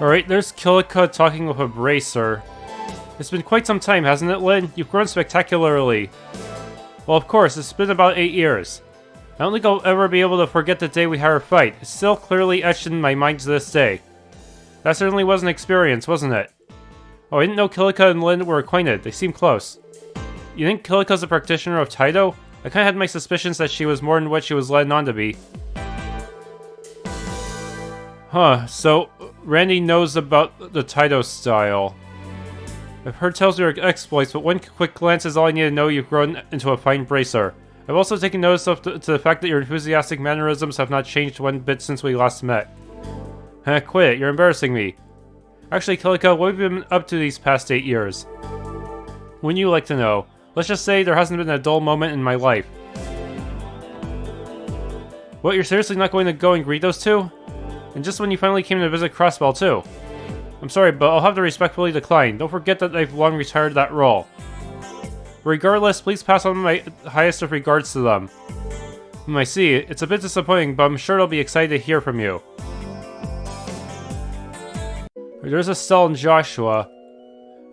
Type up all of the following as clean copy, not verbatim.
Alright, there's Kilika talking with a bracer. It's been quite some time, hasn't it, Lynn? You've grown spectacularly. Well, of course, it's been about 8 years. I don't think I'll ever be able to forget the day we had our fight. It's still clearly etched in my mind to this day. That certainly was an experience, wasn't it? Oh, I didn't know Kilika and Lynn were acquainted. They seem close. You think Kilika's a practitioner of Taido? I kinda had my suspicions that she was more than what she was led on to be. Huh, so Randy knows about the Taido style. I've heard tales of your exploits, but one quick glance is all I need to know. You've grown into a fine bracer. I've also taken notice of to the fact that your enthusiastic mannerisms have not changed one bit since we last met. Quit it, you're embarrassing me. Actually, Kilika, what have you been up to these past 8 years? Wouldn't you like to know? Let's just say there hasn't been a dull moment in my life. What, you're seriously not going to go and greet those two? And just when you finally came to visit Crossbell too. I'm sorry, but I'll have to respectfully decline. Don't forget that I've long retired that role. Regardless, please pass on my highest of regards to them. I see. It's a bit disappointing, but I'm sure they'll be excited to hear from you. There's Estelle and Joshua.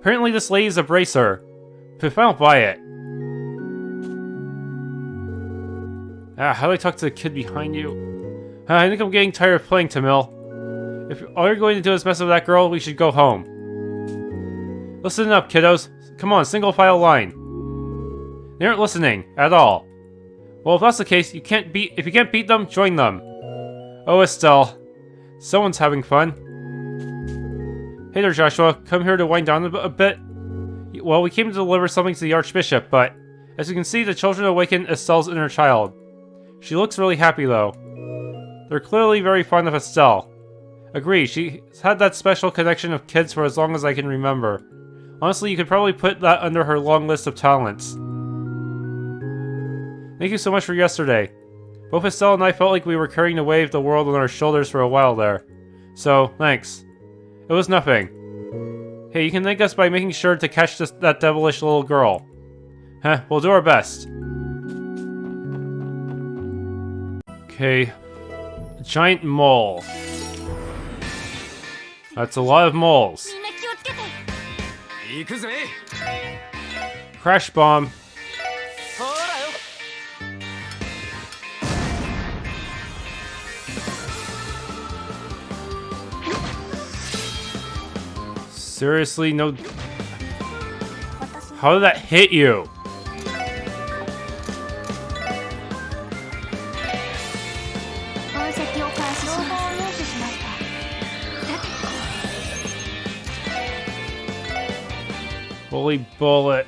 Apparently this lady is a bracer. But if I don't buy it... how do I talk to the kid behind you? I think I'm getting tired of playing, Tamil. If all you're going to do is mess with that girl, we should go home. Listen up, kiddos. Come on, single file line. They aren't listening, at all. Well, if that's the case, if you can't beat them, join them. Oh, Estelle. Someone's having fun. Hey there, Joshua. Come here to wind down a bit? Well, we came to deliver something to the Archbishop, but... as you can see, the children awakened Estelle's inner child. She looks really happy, though. They're clearly very fond of Estelle. Agree, she's had that special connection of kids for as long as I can remember. Honestly, you could probably put that under her long list of talents. Thank you so much for yesterday. Both Estelle and I felt like we were carrying the weight of the world on our shoulders for a while there. So, thanks. It was nothing. Hey, you can thank us by making sure to catch that devilish little girl. We'll do our best. Okay. Giant mole. That's a lot of moles. Crash bomb. Seriously, no... How did that hit you? Holy bullet.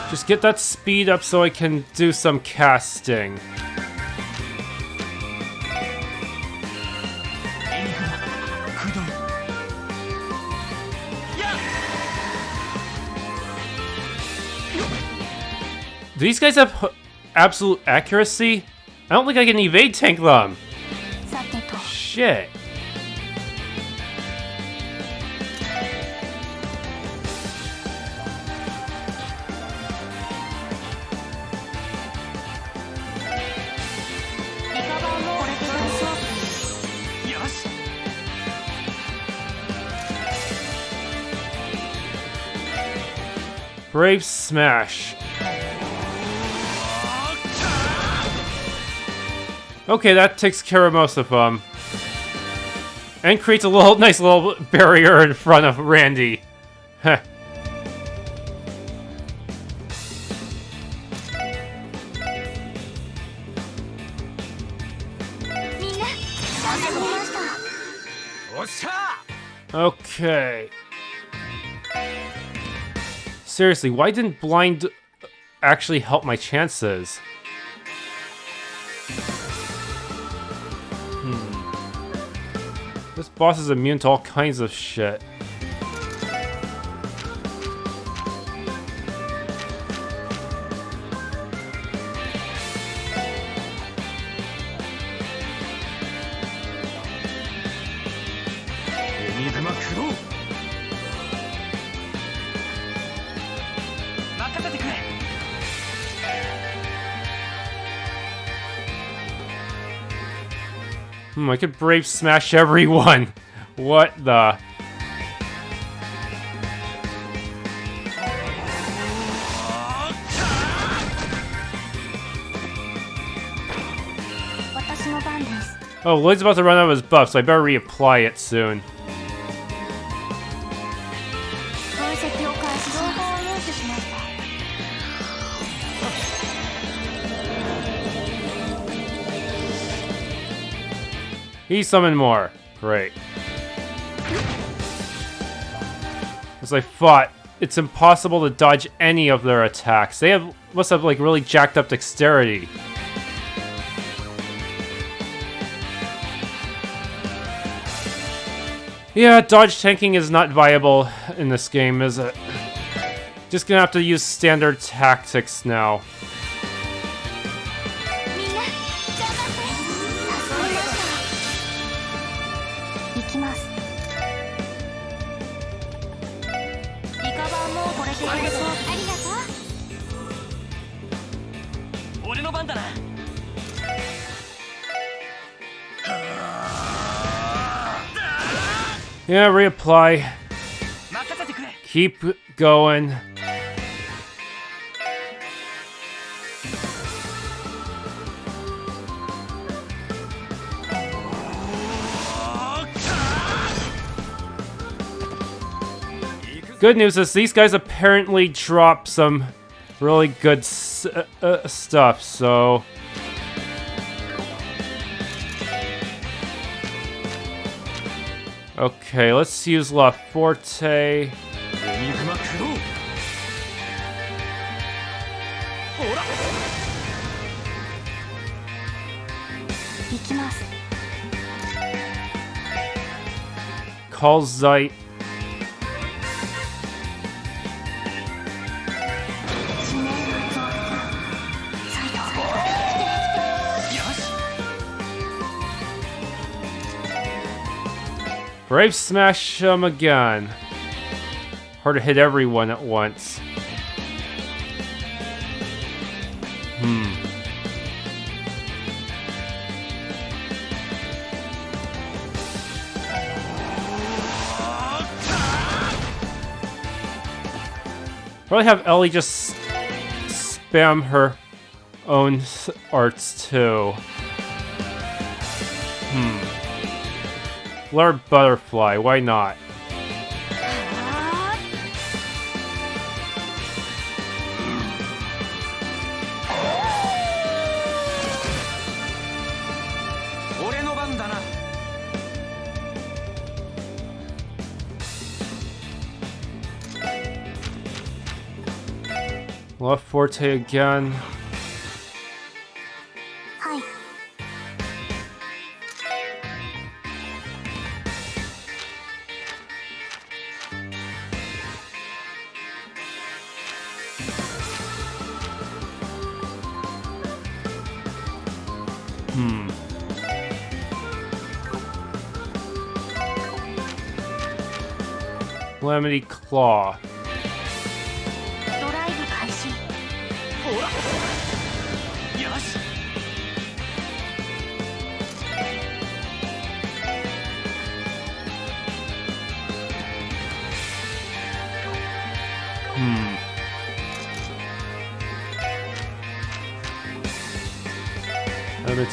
Just get that speed up so I can do some casting. Do these guys have absolute accuracy? I don't think I can evade tank them. Shit. Brave smash. Okay, that takes care of most of them. And creates a nice little barrier in front of Randy. Heh. Okay. Seriously, why didn't blind actually help my chances? This boss is immune to all kinds of shit. I could brave smash everyone. What the? Oh, Lloyd's about to run out of his buff, so I better reapply it soon. He summoned more. Great. As I thought, it's impossible to dodge any of their attacks. They must have like really jacked up dexterity. Yeah, dodge tanking is not viable in this game, is it? Just gonna have to use standard tactics now. Yeah, reapply. Keep going. Good news is these guys apparently drop some really good stuff, so... Okay, let's use La Forte. Call Zeit. Brave Smash him again. Hard to hit everyone at once. Probably have Elie just spam her own arts too. Flare Butterfly, why not? Left Forte again. Calamity Claw.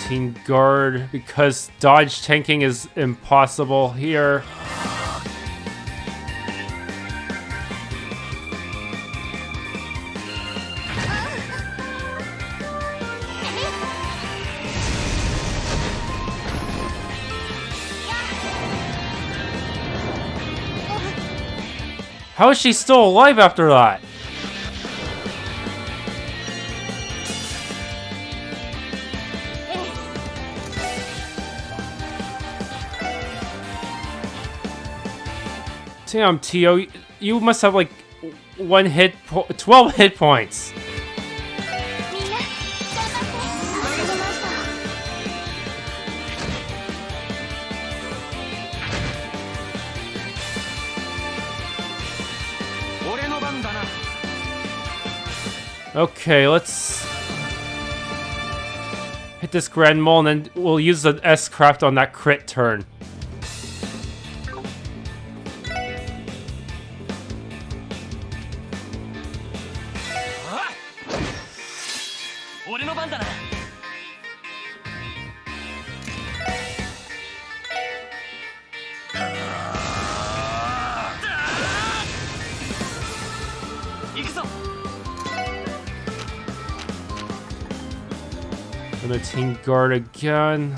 Team Guard, because dodge tanking is impossible here. How is she still alive after that? Damn, Tio, you must have like 12 hit points. Okay, let's... hit this Grand Mole, and then we'll use the S-Craft on that crit turn. Limiting guard again.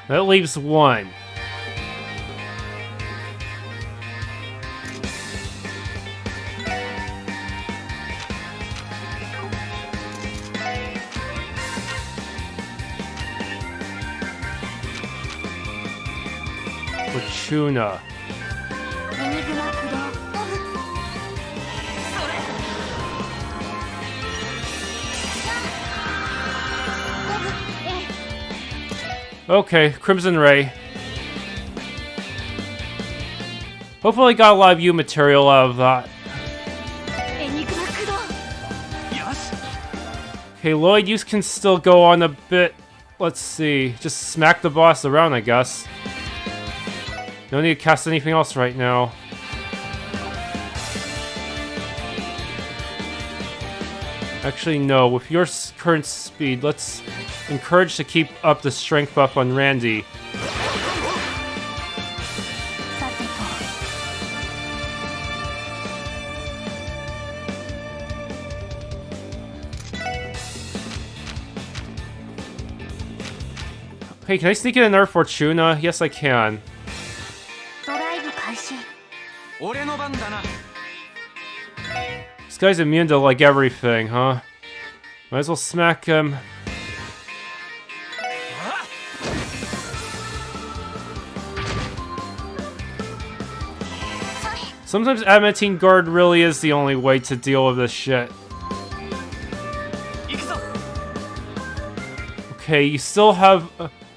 That leaves one. Tuna. Okay, Crimson Ray. Hopefully I got a lot of Eiyuu material out of that. Okay, Lloyd, you can still go on a bit. Let's see. Just smack the boss around, I guess. No need to cast anything else right now. Actually, no. With your current speed, let's encourage to keep up the strength buff on Randy. Hey, can I sneak in another Fortuna? Yes, I can. This guy's immune to, like, everything, huh? Might as well smack him. Sometimes Adamantine Guard really is the only way to deal with this shit. Okay, you still have...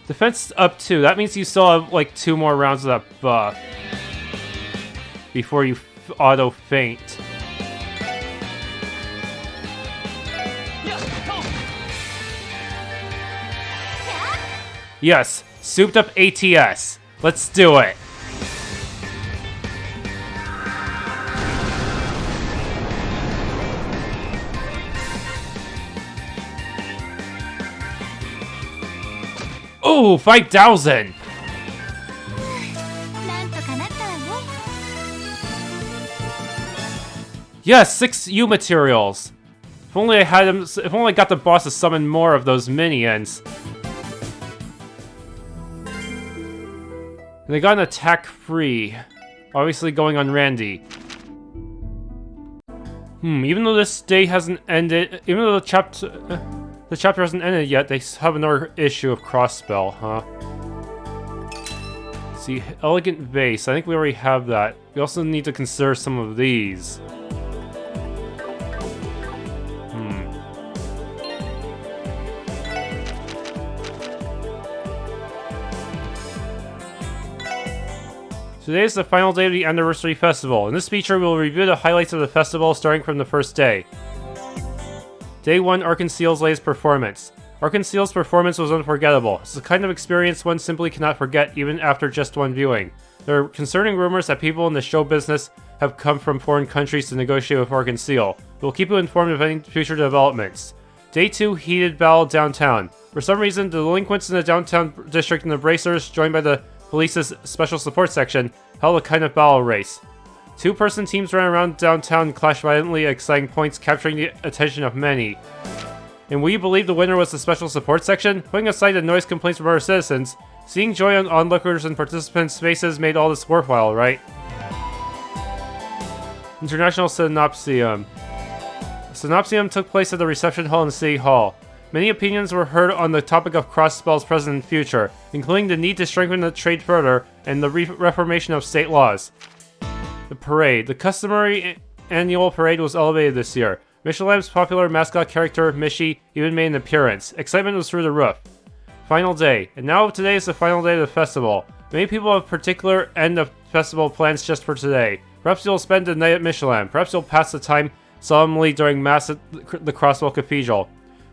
defense up 2. That means you still have, like, 2 more rounds of that buff before you auto faint. Yes, souped up ATS. Let's do it. Ooh, 5,000. Yes, 6 Eiyuu materials. If only I had him. If only I got the boss to summon more of those minions. And they got an attack free. Obviously going on Randy. Even though this day hasn't ended, even though the chapter hasn't ended yet, they have another issue of Crossbell, huh? Let's see, Elegant Vase. I think we already have that. We also need to consider some of these. Today is the final day of the Anniversary Festival. In this feature, we will review the highlights of the festival starting from the first day. Day 1, Arkanseal's latest performance. Arkanseal's performance was unforgettable. It's the kind of experience one simply cannot forget even after just one viewing. There are concerning rumors that people in the show business have come from foreign countries to negotiate with Arkanseal. We'll keep you informed of any future developments. Day 2, Heated Battle Downtown. For some reason, the delinquents in the downtown district and the Bracers, joined by the police's special support section, held a kind of battle race. 2-person teams ran around downtown and clashed violently at exciting points, capturing the attention of many. And will you believe the winner was the special support section? Putting aside the noise complaints from our citizens, seeing joy on onlookers and participants' faces made all this worthwhile, right? International Synopsium. Synopsium took place at the reception hall in City Hall. Many opinions were heard on the topic of Crossbell's present and future, including the need to strengthen the trade further and the reformation of state laws. The parade. The customary annual parade was elevated this year. Michelin's popular mascot character, Mishi, even made an appearance. Excitement was through the roof. Final day. And now today is the final day of the festival. Many people have particular end of festival plans just for today. Perhaps you'll spend the night at Michelin. Perhaps you'll pass the time solemnly during Mass at the Crossbell Cathedral.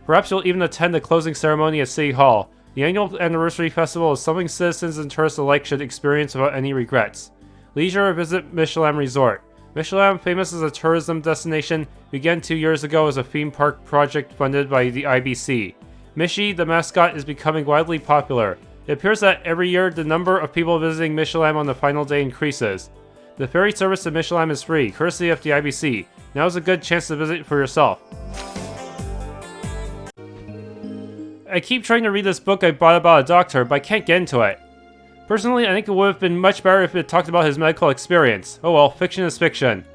Perhaps you'll even attend the closing ceremony at City Hall. The annual anniversary festival is something citizens and tourists alike should experience without any regrets. Leisure or visit Michelin Resort. Michelin, famous as a tourism destination, began 2 years ago as a theme park project funded by the IBC. Mishi, the mascot, is becoming widely popular. It appears that every year the number of people visiting Michelin on the final day increases. The ferry service to Michelin is free, courtesy of the IBC. Now is a good chance to visit for yourself. I keep trying to read this book I bought about a doctor, but I can't get into it. Personally, I think it would have been much better if it talked about his medical experience. Oh well, fiction is fiction.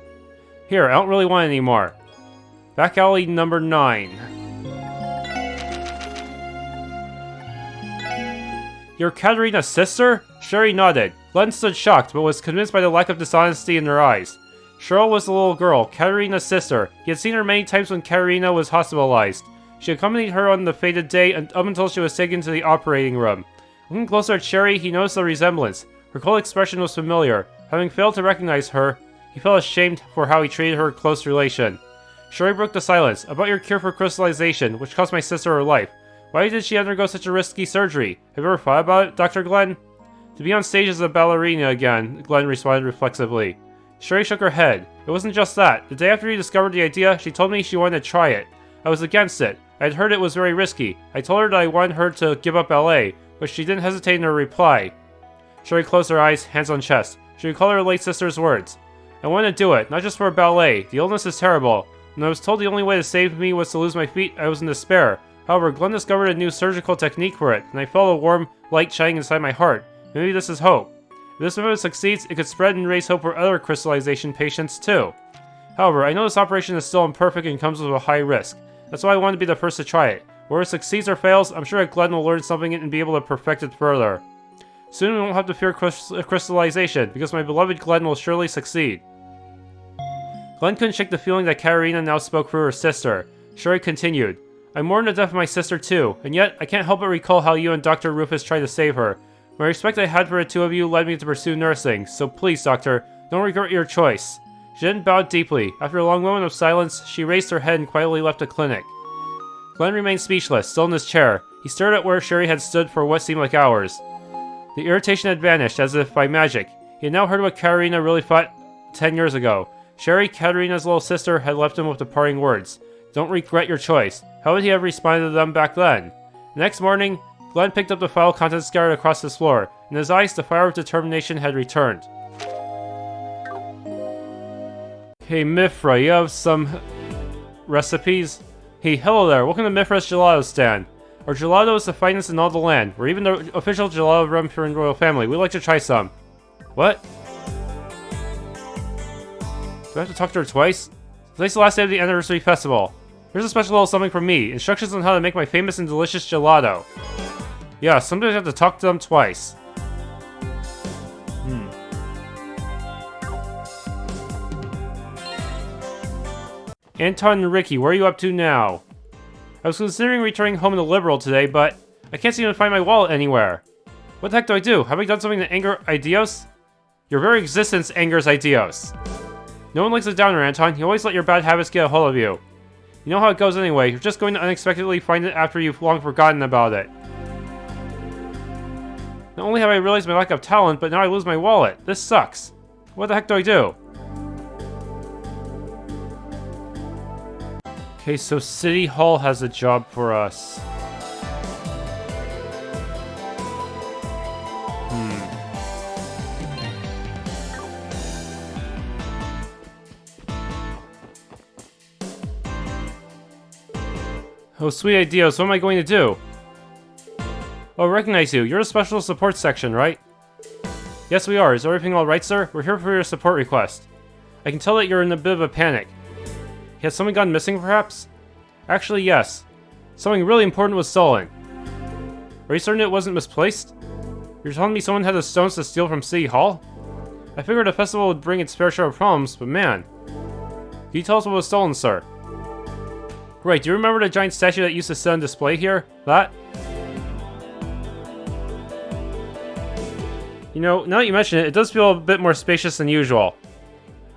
Here, I don't really want it anymore. Back alley number 9. You're Katarina's sister? Sherry nodded. Glenn stood shocked, but was convinced by the lack of dishonesty in her eyes. Cheryl was the little girl, Katarina's sister. He had seen her many times when Katarina was hospitalized. She accompanied her on the fated day up until she was taken to the operating room. Looking closer at Sherry, he noticed the resemblance. Her cold expression was familiar. Having failed to recognize her, he felt ashamed for how he treated her close relation. Sherry broke the silence. About your cure for crystallization, which cost my sister her life. Why did she undergo such a risky surgery? Have you ever thought about it, Dr. Glenn? To be on stage as a ballerina again, Glenn responded reflexively. Sherry shook her head. It wasn't just that. The day after he discovered the idea, she told me she wanted to try it. I was against it. I had heard it was very risky. I told her that I wanted her to give up ballet, but she didn't hesitate in her reply. Sherry closed her eyes, hands on chest. She recalled her late sister's words. I want to do it, not just for ballet. The illness is terrible. When I was told the only way to save me was to lose my feet, I was in despair. However, Glenn discovered a new surgical technique for it, and I felt a warm light shining inside my heart. Maybe this is hope. If this method succeeds, it could spread and raise hope for other crystallization patients too. However, I know this operation is still imperfect and comes with a high risk. That's why I want to be the first to try it. Whether it succeeds or fails, I'm sure that Glenn will learn something and be able to perfect it further. Soon we won't have to fear crystallization, because my beloved Glenn will surely succeed. Glenn couldn't shake the feeling that Katarina now spoke for her sister. Sherry continued. I mourn the death of my sister too, and yet I can't help but recall how you and Dr. Rufus tried to save her. My respect I had for the two of you led me to pursue nursing, so please, Doctor, don't regret your choice. She then bowed deeply. After a long moment of silence, she raised her head and quietly left the clinic. Glenn remained speechless, still in his chair. He stared at where Sherry had stood for what seemed like hours. The irritation had vanished, as if by magic. He had now heard what Katarina really thought 10 years ago. Sherry, Katarina's little sister, had left him with the parting words. Don't regret your choice. How would he have responded to them back then? The next morning, Glenn picked up the file contents scattered across his floor. In his eyes, the fire of determination had returned. Hey Mifra, you have some recipes? Hey, hello there, welcome to Mifra's Gelato stand. Our gelato is the finest in all the land. We're even the official gelato of Rumford royal family. We'd like to try some. What? Do I have to talk to her twice? Today's the last day of the anniversary festival. Here's a special little something from me. Instructions on how to make my famous and delicious gelato. Yeah, sometimes I have to talk to them twice. Anton and Ricky, where are you up to now? I was considering returning home to Liberal today, but I can't seem to find my wallet anywhere. What the heck do I do? Have I done something to anger Eidios? Your very existence angers Eidios. No one likes a downer, Anton. You always let your bad habits get a hold of you. You know how it goes anyway. You're just going to unexpectedly find it after you've long forgotten about it. Not only have I realized my lack of talent, but now I lose my wallet. This sucks. What the heck do I do? Okay, so City Hall has a job for us. Oh, sweet ideas, what am I going to do? Oh, I recognize you. You're a special support section, right? Yes, we are. Is everything alright, sir? We're here for your support request. I can tell that you're in a bit of a panic. Has something gone missing, perhaps? Actually, yes. Something really important was stolen. Are you certain it wasn't misplaced? You're telling me someone had the stones to steal from City Hall? I figured a festival would bring its fair share of problems, but man. Can you tell us what was stolen, sir? Right, do you remember the giant statue that used to sit on display here? That? You know, now that you mention it, it does feel a bit more spacious than usual.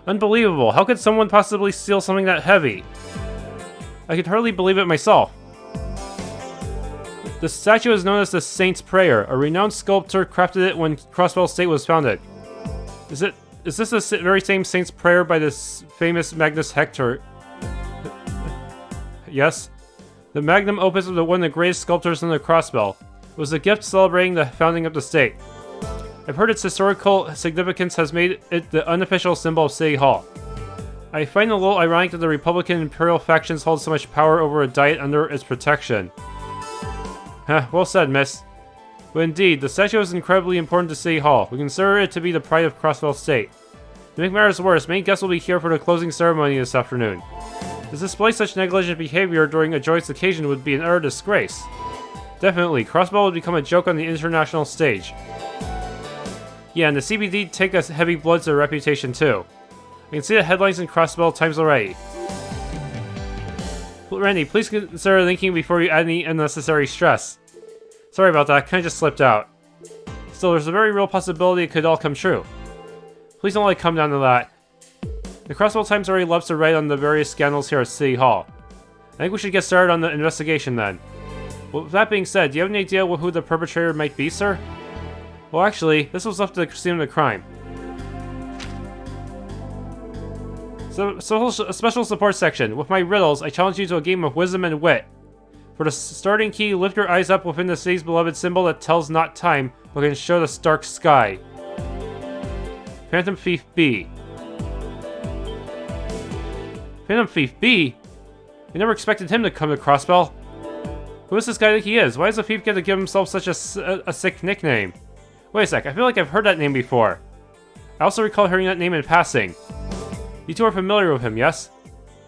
Unbelievable, how could someone possibly steal something that heavy? I could hardly believe it myself. The statue is known as the Saint's Prayer. A renowned sculptor crafted it when Crossbell State was founded. Is this the very same Saint's Prayer by this famous Magnus Hector? Yes. The magnum opus of one of the greatest sculptors in the Crossbell. It was a gift celebrating the founding of the state. I've heard its historical significance has made it the unofficial symbol of City Hall. I find it a little ironic that the Republican Imperial factions hold so much power over a diet under its protection. Well said, miss. But indeed, the statue is incredibly important to City Hall. We consider it to be the pride of Crossbell State. To make matters worse, many guests will be here for the closing ceremony this afternoon. To display such negligent behavior during a joyous occasion would be an utter disgrace. Definitely, Crossbell would become a joke on the international stage. Yeah, and the CBD take a heavy blow to their reputation too. I can see the headlines in Crossbell Times already. Randy, please consider thinking before you add any unnecessary stress. Sorry about that, kinda just slipped out. Still, there's a very real possibility it could all come true. Please don't let it come down to that. The Crossbell Times already loves to write on the various scandals here at City Hall. I think we should get started on the investigation then. Well, with that being said, do you have any idea who the perpetrator might be, sir? Well, actually, this was left to the scene of the crime. So, a special support section. With my riddles, I challenge you to a game of wisdom and wit. For the starting key, lift your eyes up within the city's beloved symbol that tells not time, but can show the stark sky. Phantom Thief B. Phantom Thief B? We never expected him to come to Crossbell. Who is this guy that he is? Why does the thief get to give himself such a sick nickname? Wait a sec, I feel like I've heard that name before. I also recall hearing that name in passing. You two are familiar with him, yes?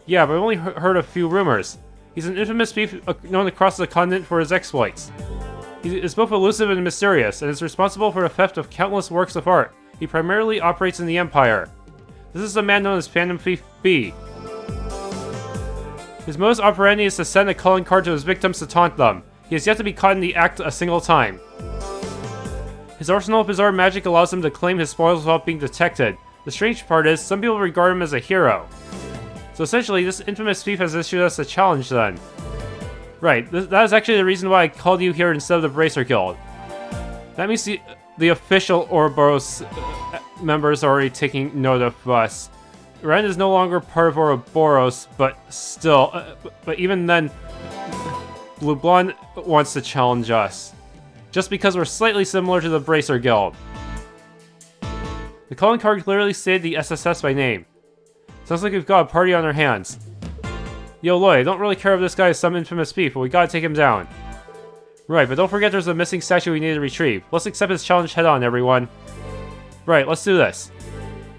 Yeah, but I've only heard a few rumors. He's an infamous thief known across the continent for his exploits. He is both elusive and mysterious, and is responsible for the theft of countless works of art. He primarily operates in the Empire. This is a man known as Phantom Thief B. His modus operandi is to send a calling card to his victims to taunt them. He has yet to be caught in the act a single time. His arsenal of bizarre magic allows him to claim his spoils without being detected. The strange part is, some people regard him as a hero. So essentially, this infamous thief has issued us a challenge then. Right, that is actually the reason why I called you here instead of the Bracer Guild. That means the official Ouroboros members are already taking note of us. Ren is no longer part of Ouroboros, but still, but even then, BRUHBLANC wants to challenge us. Just because we're slightly similar to the Bracer Guild. The calling card clearly stated the SSS by name. Sounds like we've got a party on our hands. Yo, Lloyd, I don't really care if this guy is some infamous thief, but we gotta take him down. Right, but don't forget there's a missing statue we need to retrieve. Let's accept his challenge head on, everyone. Right, let's do this.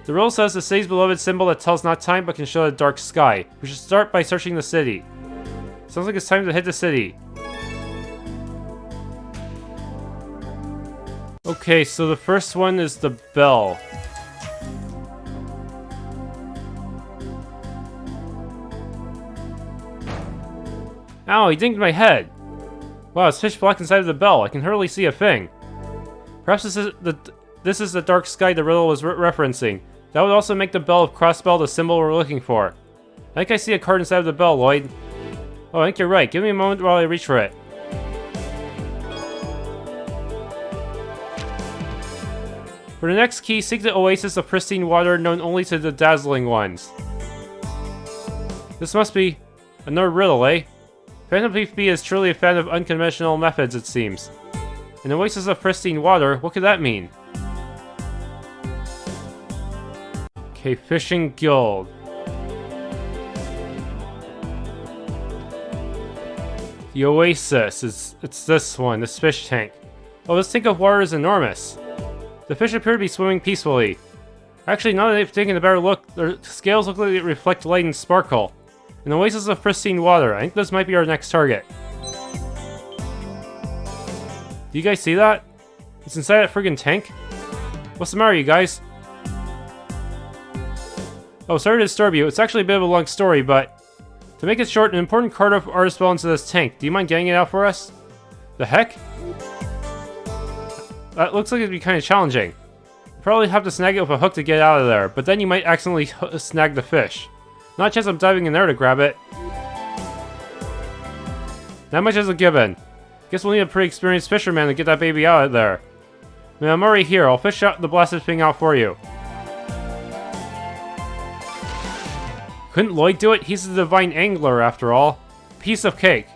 The rule says the city's beloved symbol that tells not time but can show the dark sky. We should start by searching the city. Sounds like it's time to hit the city. Okay, so the first one is the bell. Ow, he dinged my head. Wow, it's pitch black inside of the bell. I can hardly see a thing. Perhaps this is the dark sky the riddle was referencing. That would also make the bell of Crossbell the symbol we're looking for. I think I see a card inside of the bell, Lloyd. Oh, I think you're right. Give me a moment while I reach for it. For the next key, seek the oasis of pristine water known only to the dazzling ones. This must be another riddle, eh? Phantom Thief B is truly a fan of unconventional methods, it seems. An oasis of pristine water, what could that mean? Okay, Fishing Guild. The oasis, it's this one, this fish tank. Oh, this tank of water is enormous. The fish appear to be swimming peacefully. Actually, now that they've taken a better look, their scales look like they reflect light and sparkle. An oasis of pristine water. I think this might be our next target. Do you guys see that? It's inside that friggin' tank? What's the matter, you guys? Oh, sorry to disturb you. It's actually a bit of a long story, but To make it short, an important card of ours fell into this tank. Do you mind getting it out for us? The heck? That looks like it'd be kind of challenging. You probably have to snag it with a hook to get it out of there, but then you might accidentally snag the fish. Not a chance I'm diving in there to grab it. That much is a given. Guess we'll need a pretty experienced fisherman to get that baby out of there. I mean, I'm already here. I'll fish out the blasted thing out for you. Couldn't Lloyd do it? He's the divine angler, after all. Piece of cake.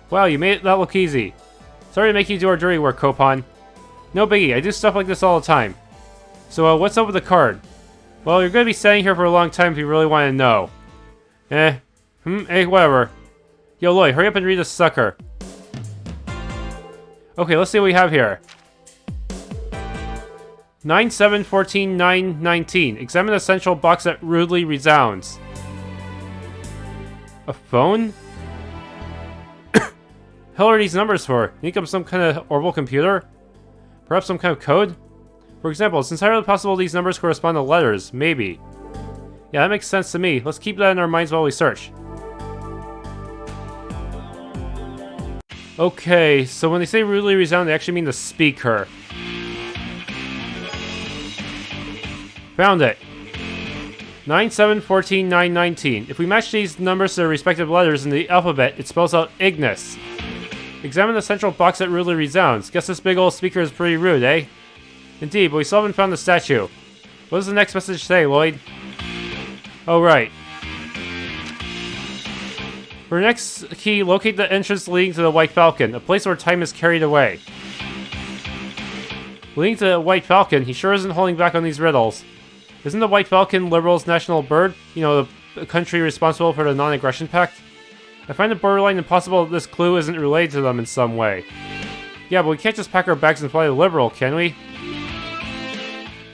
Wow, you made that look easy. Sorry to make you do our dirty work, Coupon. No biggie, I do stuff like this all the time. So, what's up with the card? Well, you're gonna be standing here for a long time if you really want to know. Whatever. Yo, Lloyd, hurry up and read this sucker. Okay, let's see what we have here. 9/7/14/9/19. Examine the central box that rudely resounds. A phone? Hell are these numbers for? Think of some kind of orbital computer? Perhaps some kind of code? For example, it's entirely possible these numbers correspond to letters. Maybe. Yeah, that makes sense to me. Let's keep that in our minds while we search. Okay, so when they say rudely resound, they actually mean the speaker. Found it. 9/7/14/9/19. If we match these numbers to their respective letters in the alphabet, it spells out Ignis. Examine the central box that rudely resounds. Guess this big old speaker is pretty rude, eh? Indeed, but we still haven't found the statue. What does the next message say, Lloyd? Oh, right. For the next key, locate the entrance leading to the White Falcon, a place where time is carried away. Leading to the White Falcon, he sure isn't holding back on these riddles. Isn't the White Falcon Liberals' national bird? You know, the country responsible for the non-aggression pact? I find it borderline impossible that this clue isn't related to them in some way. Yeah, but we can't just pack our bags and fly to Liberal, can we?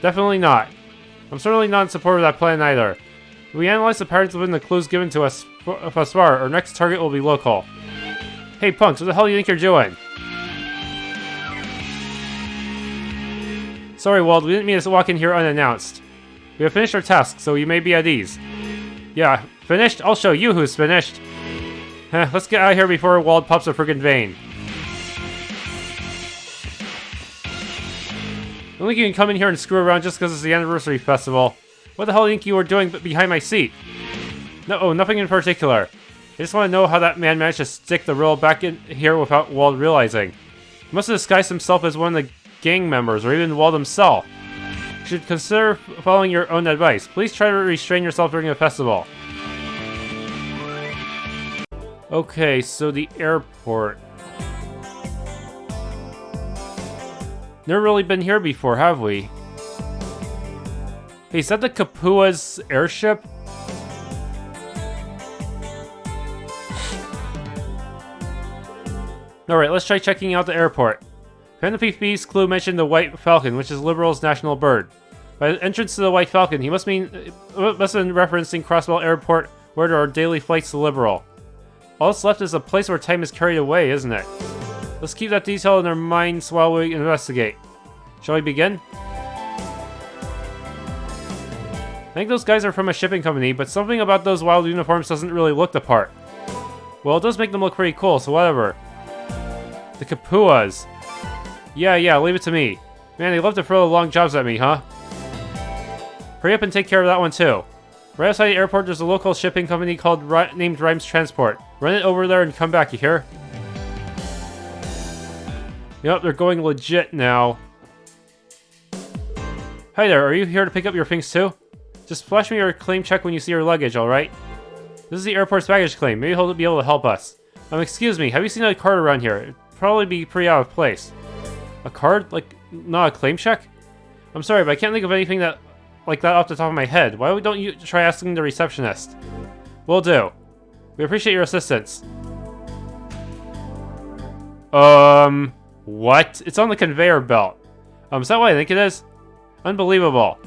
Definitely not. I'm certainly not in support of that plan either. If we analyze the patterns within the clues given to us thus far, our next target will be local. Hey punks, what the hell do you think you're doing? Sorry, Wald, we didn't mean to walk in here unannounced. We have finished our task, so you may be at ease. Yeah, finished? I'll show you who's finished. Let's get out of here before Wald pops a friggin' vein. I don't think you can come in here and screw around just because it's the anniversary festival. What the hell do you think you were doing behind my seat? No, nothing in particular. I just want to know how that man managed to stick the riddle back in here without Wald realizing. He must have disguised himself as one of the gang members, or even Wald himself. You should consider following your own advice. Please try to restrain yourself during the festival. Okay, so the airport. Never really been here before, have we? Hey, is that the Kapua's airship? Alright, let's try checking out the airport. Penelope B's clue mentioned the White Falcon, which is Liberal's national bird. By the entrance to the White Falcon, he must have been referencing Crossbell Airport, where there are daily flights to Liberal. All that's left is a place where time is carried away, isn't it? Let's keep that detail in our minds while we investigate. Shall we begin? I think those guys are from a shipping company, but something about those wild uniforms doesn't really look the part. Well, it does make them look pretty cool, so whatever. The Kapuas. Yeah, leave it to me. Man, they love to throw long jobs at me, huh? Hurry up and take care of that one too. Right outside the airport, there's a local shipping company named Rhymes Transport. Run it over there and come back, you hear? Yep, they're going legit now. Hi there, are you here to pick up your things too? Just flash me your claim check when you see your luggage, alright? This is the airport's baggage claim. Maybe he'll be able to help us. Excuse me, have you seen a card around here? It'd probably be pretty out of place. A card? Like, not a claim check? I'm sorry, but I can't think of anything like that off the top of my head. Why don't you try asking the receptionist? Will do. We appreciate your assistance. What? It's on the conveyor belt. Is that what I think it is? Unbelievable.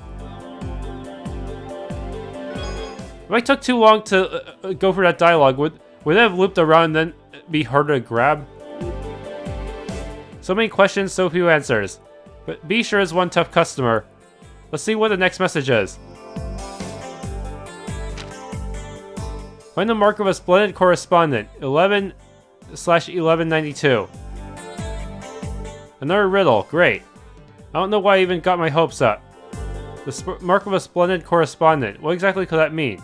If I took too long to go for that dialogue, would it have looped around and then be harder to grab? So many questions, so few answers. But B sure is one tough customer. Let's see what the next message is. Find the mark of a splendid correspondent. 11/1192. Another riddle. Great. I don't know why I even got my hopes up. The mark of a splendid correspondent. What exactly could that mean?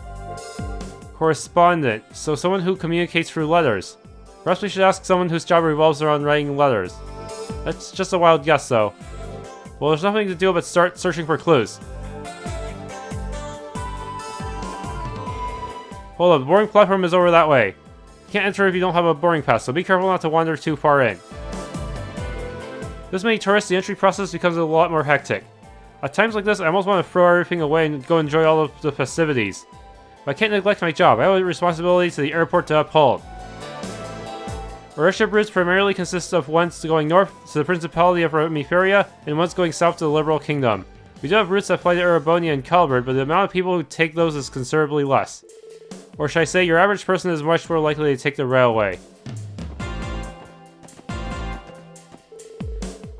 Correspondent. So someone who communicates through letters. Perhaps we should ask someone whose job revolves around writing letters. That's just a wild guess, though. Well, there's nothing to do but start searching for clues. Hold up, the boarding platform is over that way. You can't enter if you don't have a boarding pass, so be careful not to wander too far in. This many tourists, the entry process becomes a lot more hectic. At times like this, I almost want to throw everything away and go enjoy all of the festivities. But I can't neglect my job. I have a responsibility to the airport to uphold. Our airship routes primarily consist of ones going north to the Principality of Remiferia and ones going south to the Liberal Kingdom. We do have routes that fly to Erebonia and Calvert, but the amount of people who take those is considerably less. Or should I say, your average person is much more likely to take the railway.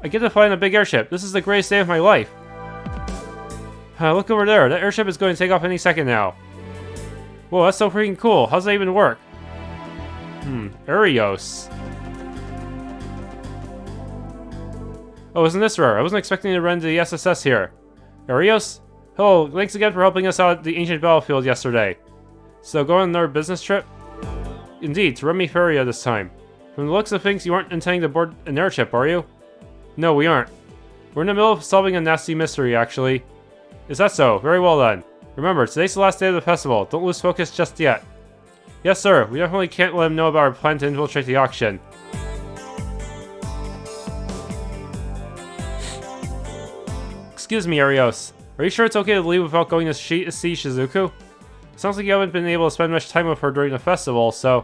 I get to fly in a big airship. This is the greatest day of my life. Look over there. That airship is going to take off any second now. Whoa, that's so freaking cool. How does that even work? Arios. Oh, isn't this rare? I wasn't expecting to run into the SSS here. Arios? Hello, thanks again for helping us out at the ancient battlefield yesterday. So, going on another business trip? Indeed, to Remiferia this time. From the looks of things, you aren't intending to board an airship, are you? No, we aren't. We're in the middle of solving a nasty mystery, actually. Is that so? Very well then. Remember, today's the last day of the festival. Don't lose focus just yet. Yes, sir. We definitely can't let him know about our plan to infiltrate the auction. Excuse me, Arios. Are you sure it's okay to leave without going to see Shizuku? Sounds like you haven't been able to spend much time with her during the festival, so...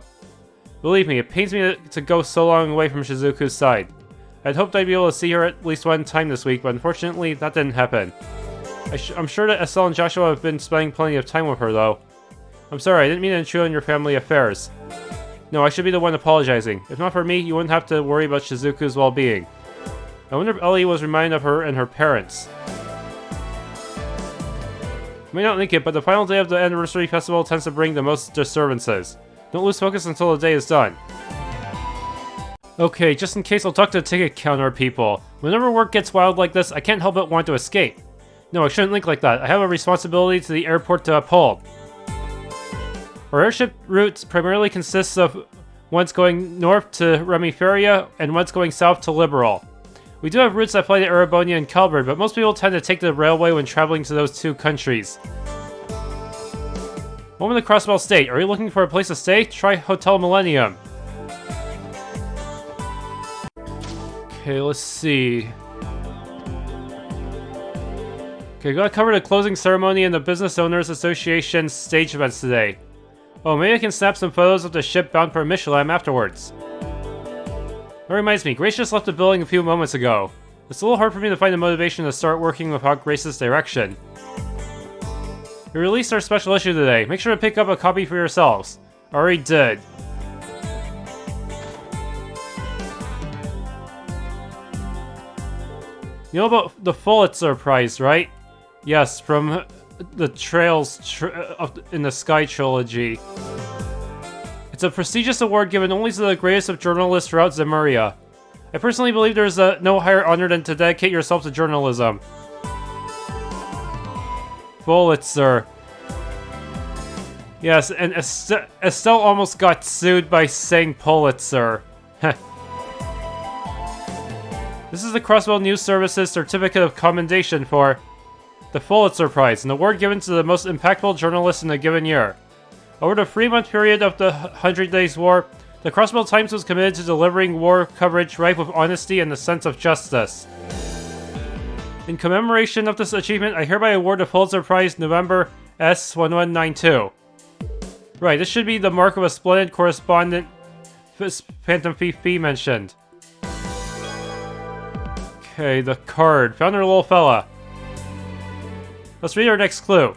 Believe me, it pains me to go so long away from Shizuku's side. I'd hoped I'd be able to see her at least one time this week, but unfortunately, that didn't happen. I'm sure that Estelle and Joshua have been spending plenty of time with her, though. I'm sorry, I didn't mean to intrude on your family affairs. No, I should be the one apologizing. If not for me, you wouldn't have to worry about Shizuku's well-being. I wonder if Elie was reminded of her and her parents. You may not think it, but the final day of the anniversary festival tends to bring the most disturbances. Don't lose focus until the day is done. Okay, just in case, I'll talk to the ticket counter people. Whenever work gets wild like this, I can't help but want to escape. No, I shouldn't think like that. I have a responsibility to the airport to uphold. Our airship routes primarily consists of ones going north to Remiferia and ones going south to Liberal. We do have routes that fly to Erebonia and Calvert, but most people tend to take the railway when traveling to those two countries. Home in the Crossbell State. Are you looking for a place to stay? Try Hotel Millennium. Okay, let's see. Okay, gotta cover the closing ceremony and the Business Owners Association's stage events today. Oh, maybe I can snap some photos of the ship bound for Michelin afterwards. That reminds me, Grace just left the building a few moments ago. It's a little hard for me to find the motivation to start working without Grace's direction. We released our special issue today. Make sure to pick up a copy for yourselves. I already did. You know about the Pulitzer Prize, right? Yes, from the Trails in the Sky trilogy. It's a prestigious award given only to the greatest of journalists throughout Zemuria. I personally believe there is no higher honor than to dedicate yourself to journalism. Pulitzer. Yes, and Estelle almost got sued by saying Pulitzer. This is the Crossbell News Service's Certificate of Commendation for the Pulitzer Prize, an award given to the most impactful journalist in a given year. Over the 3-month period of the 100 Days War, the Crossbell Times was committed to delivering war coverage rife with honesty and a sense of justice. In commemoration of this achievement, I hereby award the Pulitzer Prize November S1192. Right, this should be the mark of a splendid correspondent Phantom Thief B mentioned. Okay, the card. Found her little fella. Let's read our next clue.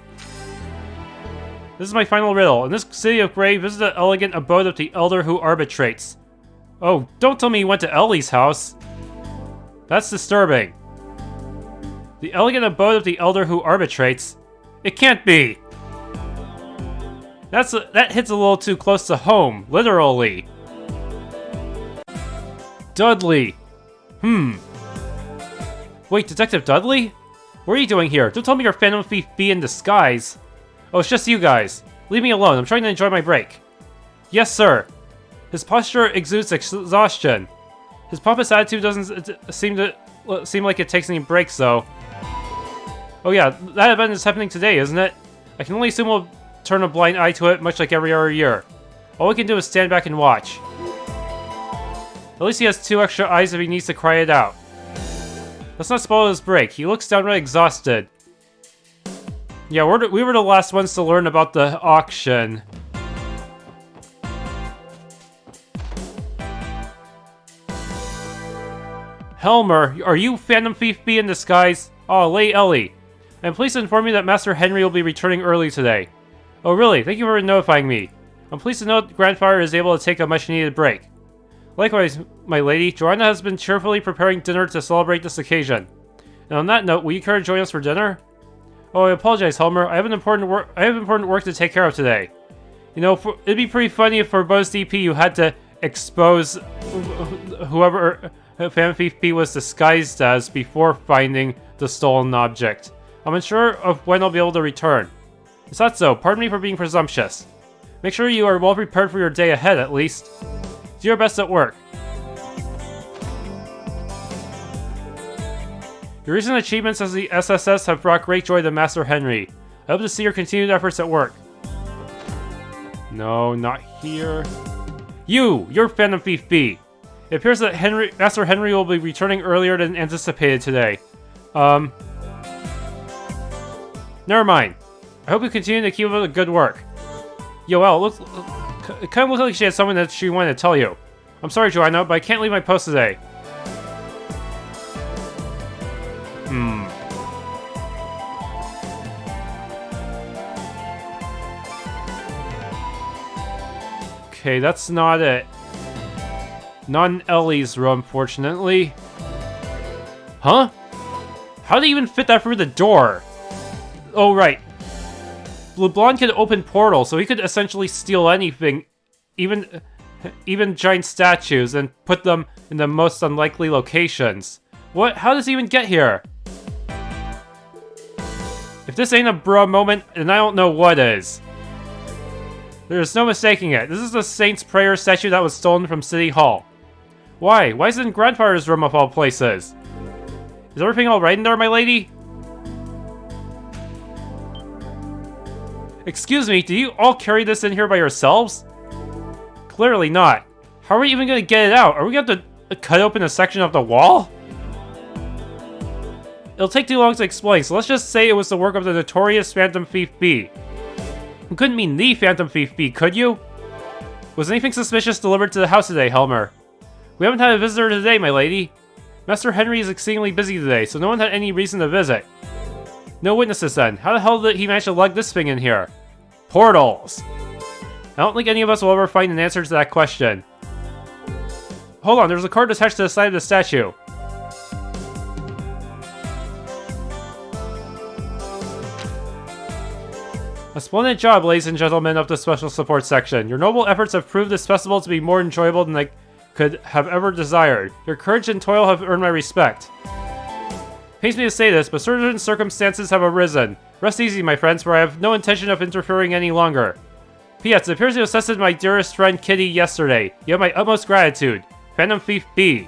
This is my final riddle. In this city of Gray, visit the elegant abode of the Elder who arbitrates. Oh, don't tell me you went to Elie's house. That's disturbing. The elegant abode of the Elder who arbitrates? It can't be! That hits a little too close to home, literally. Dudley. Wait, Detective Dudley? What are you doing here? Don't tell me you're Phantom Thief B in disguise. Oh, it's just you guys. Leave me alone. I'm trying to enjoy my break. Yes, sir. His posture exudes exhaustion. His pompous attitude doesn't seem like it takes any breaks, though. Oh yeah, that event is happening today, isn't it? I can only assume we'll turn a blind eye to it, much like every other year. All we can do is stand back and watch. At least he has 2 extra eyes if he needs to cry it out. Let's not spoil his break. He looks downright exhausted. Yeah, we were the last ones to learn about the auction. Helmer, are you Phantom Thief B in disguise? Oh, late Elie. I'm pleased to inform you that Master Henry will be returning early today. Oh really? Thank you for notifying me. I'm pleased to note Grandfather is able to take a much-needed break. Likewise, my lady, Joanna has been cheerfully preparing dinner to celebrate this occasion. And on that note, will you care to join us for dinner? Oh, I apologize, Helmer. I have important work to take care of today. You know, it'd be pretty funny if for Buzz DP you had to expose whoever Phantom Thief B was disguised as before finding the stolen object. I'm unsure of when I'll be able to return. Is that so? Pardon me for being presumptuous. Make sure you are well prepared for your day ahead, at least. Do your best at work. Your recent achievements as the SSS have brought great joy to Master Henry. I hope to see your continued efforts at work. No, not here. You're Phantom Thief B. It appears that Master Henry will be returning earlier than anticipated today. Never mind. I hope you continue to keep up the good work. Yoel, it kind of looks like she had something that she wanted to tell you. I'm sorry, Joanna, but I can't leave my post today. Okay, that's not it. Not in Ellie's room, fortunately. Huh? How did he even fit that through the door? Oh, right. LeBlanc could open portals, so he could essentially steal anything, even giant statues, and put them in the most unlikely locations. What? How does he even get here? If this ain't a bruh moment, then I don't know what is. There's no mistaking it. This is the Saint's Prayer statue that was stolen from City Hall. Why? Why is it in Grandfather's room of all places? Is everything alright in there, my lady? Excuse me, do you all carry this in here by yourselves? Clearly not. How are we even gonna get it out? Are we gonna have to cut open a section of the wall? It'll take too long to explain, so let's just say it was the work of the notorious Phantom Thief B. You couldn't mean the Phantom Thief B, could you? Was anything suspicious delivered to the house today, Helmer? We haven't had a visitor today, my lady. Master Henry is exceedingly busy today, so no one had any reason to visit. No witnesses then. How the hell did he manage to lug this thing in here? Portals! I don't think any of us will ever find an answer to that question. Hold on, there's a card attached to the side of the statue. A splendid job, ladies and gentlemen of the Special Support Section. Your noble efforts have proved this festival to be more enjoyable than I could have ever desired. Your courage and toil have earned my respect. Pains me to say this, but certain circumstances have arisen. Rest easy, my friends, for I have no intention of interfering any longer. P.S. It appears you assisted my dearest friend Kitty yesterday. You have my utmost gratitude. Phantom Thief B.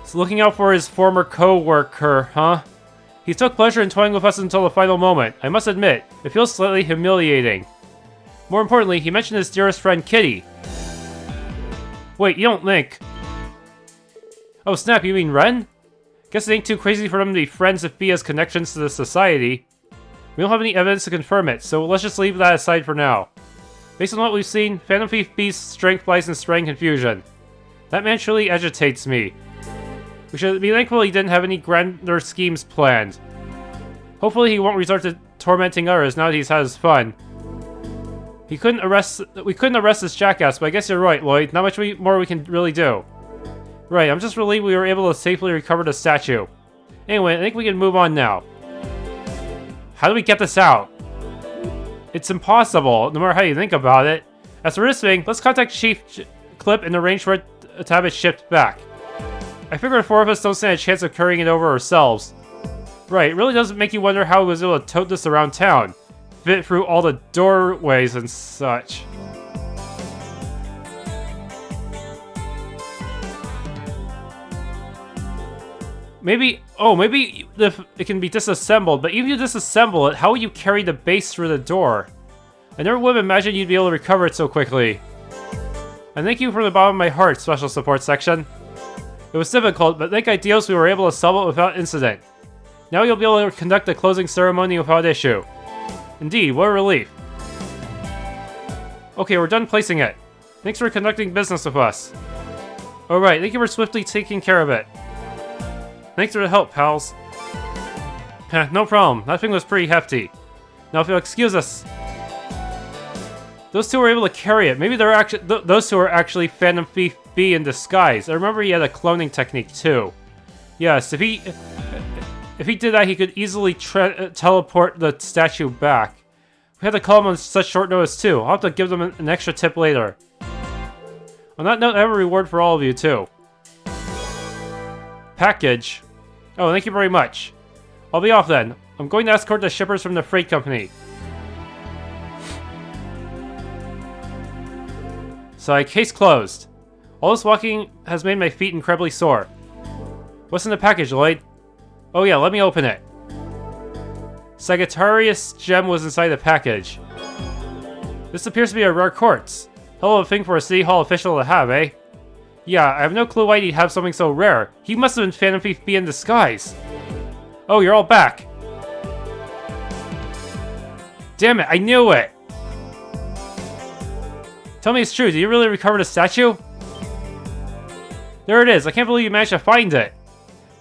He's looking out for his former co-worker, huh? He took pleasure in toying with us until the final moment. I must admit, it feels slightly humiliating. More importantly, he mentioned his dearest friend Kitty. Wait, you don't think... Oh snap, you mean Ren? Guess it ain't too crazy for them to be friends if B has connections to the society. We don't have any evidence to confirm it, so let's just leave that aside for now. Based on what we've seen, Phantom Thief B's strength lies in spreading confusion. That man truly agitates me. We should be thankful he didn't have any grander schemes planned. Hopefully he won't resort to tormenting others now that he's had his fun. We couldn't arrest this jackass, but I guess you're right, Lloyd. Not much more we can really do. Right, I'm just relieved we were able to safely recover the statue. Anyway, I think we can move on now. How do we get this out? It's impossible, no matter how you think about it. As for this thing, let's contact Chief Clip and arrange for it to have it shipped back. I figure the 4 of us don't stand a chance of carrying it over ourselves. Right, it really doesn't make you wonder how he was able to tote this around town. Fit through all the doorways and such. Maybe it can be disassembled, but even if you disassemble it, how would you carry the base through the door? I never would have imagined you'd be able to recover it so quickly. And thank you from the bottom of my heart, Special Support Section. It was difficult, but thank ideals we were able to solve it without incident. Now you'll be able to conduct the closing ceremony without issue. Indeed, what a relief. Okay, we're done placing it. Thanks for conducting business with us. Alright, thank you for swiftly taking care of it. Thanks for the help, pals. No problem. That thing was pretty hefty. Now, if you'll excuse us. Those two were able to carry it. Maybe they're actually those two are actually Phantom Thief B in disguise. I remember he had a cloning technique too. Yes, if he did that, he could easily teleport the statue back. We had to call him on such short notice too. I'll have to give them an extra tip later. On that note, I have a reward for all of you too. Package. Oh, thank you very much. I'll be off then. I'm going to escort the shippers from the freight company. So, case closed. All this walking has made my feet incredibly sore. What's in the package, Lloyd? Oh yeah, let me open it. Sagittarius gem was inside the package. This appears to be a rare quartz. Hell of a thing for a City Hall official to have, eh? Yeah, I have no clue why he'd have something so rare. He must have been Phantom Thief B in disguise. Oh, you're all back. Damn it, I knew it! Tell me it's true, did you really recover the statue? There it is, I can't believe you managed to find it.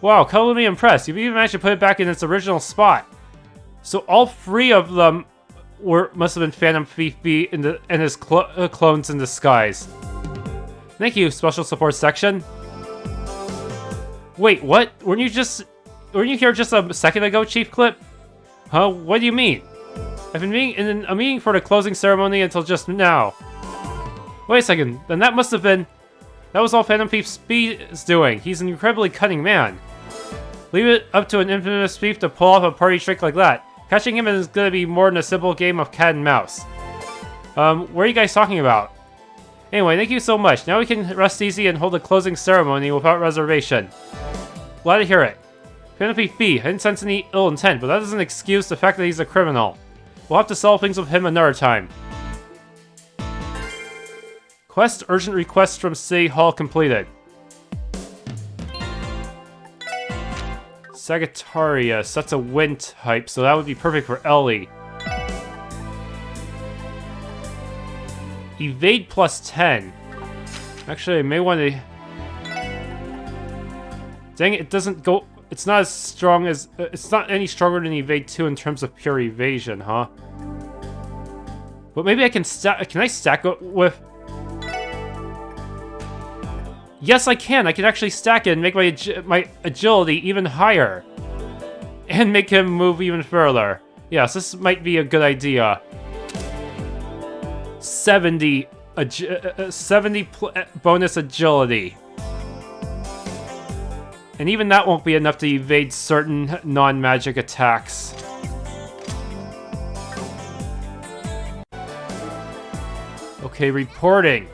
Wow, colorfully impressed. You've even managed to put it back in its original spot. So all 3 of them must have been Phantom Thief B and his clones in disguise. Thank you, Special Support Section. Wait, what? Weren't you here just a second ago, Chief Clip? Huh? What do you mean? I've been in a meeting for the closing ceremony until just now. Wait a second, then that must have been... That was all Phantom Thief B is doing. He's an incredibly cunning man. Leave it up to an infamous thief to pull off a party trick like that. Catching him is gonna be more than a simple game of cat and mouse. What are you guys talking about? Anyway, thank you so much. Now we can rest easy and hold the closing ceremony without reservation. Glad to hear it. Phantom Thief B, I didn't sense any ill intent, but that doesn't excuse the fact that he's a criminal. We'll have to solve things with him another time. Quest urgent request from City Hall completed. Sagittarius, that's a wind type, so that would be perfect for Elie. Evade plus 10. Actually, I may want to... Dang it, it doesn't go... It's not as strong as... it's not any stronger than Evade 2 in terms of pure evasion, huh? But maybe I can stack... Can I stack it with... Yes, I can! I can actually stack it and make my agility even higher. And make him move even further. Yes, this might be a good idea. 70 bonus agility. And even that won't be enough to evade certain non-magic attacks. Okay, reporting.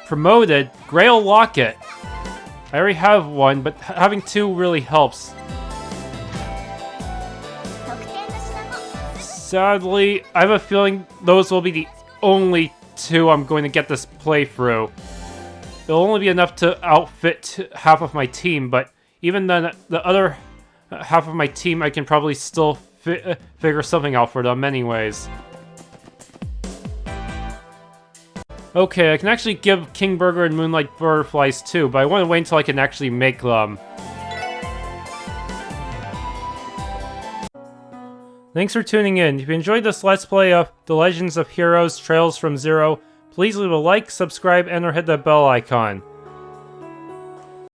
Promoted? Grail Locket. I already have one, but having 2 really helps. Sadly, I have a feeling those will be the only 2 I'm going to get this playthrough. It'll only be enough to outfit half of my team, but even then, the other half of my team, I can probably still figure something out for them anyways. Okay, I can actually give King Burger and Moonlight Butterflies too, but I want to wait until I can actually make them. Thanks for tuning in. If you enjoyed this Let's Play of The Legends of Heroes Trails from Zero, please leave a like, subscribe, and or hit that bell icon.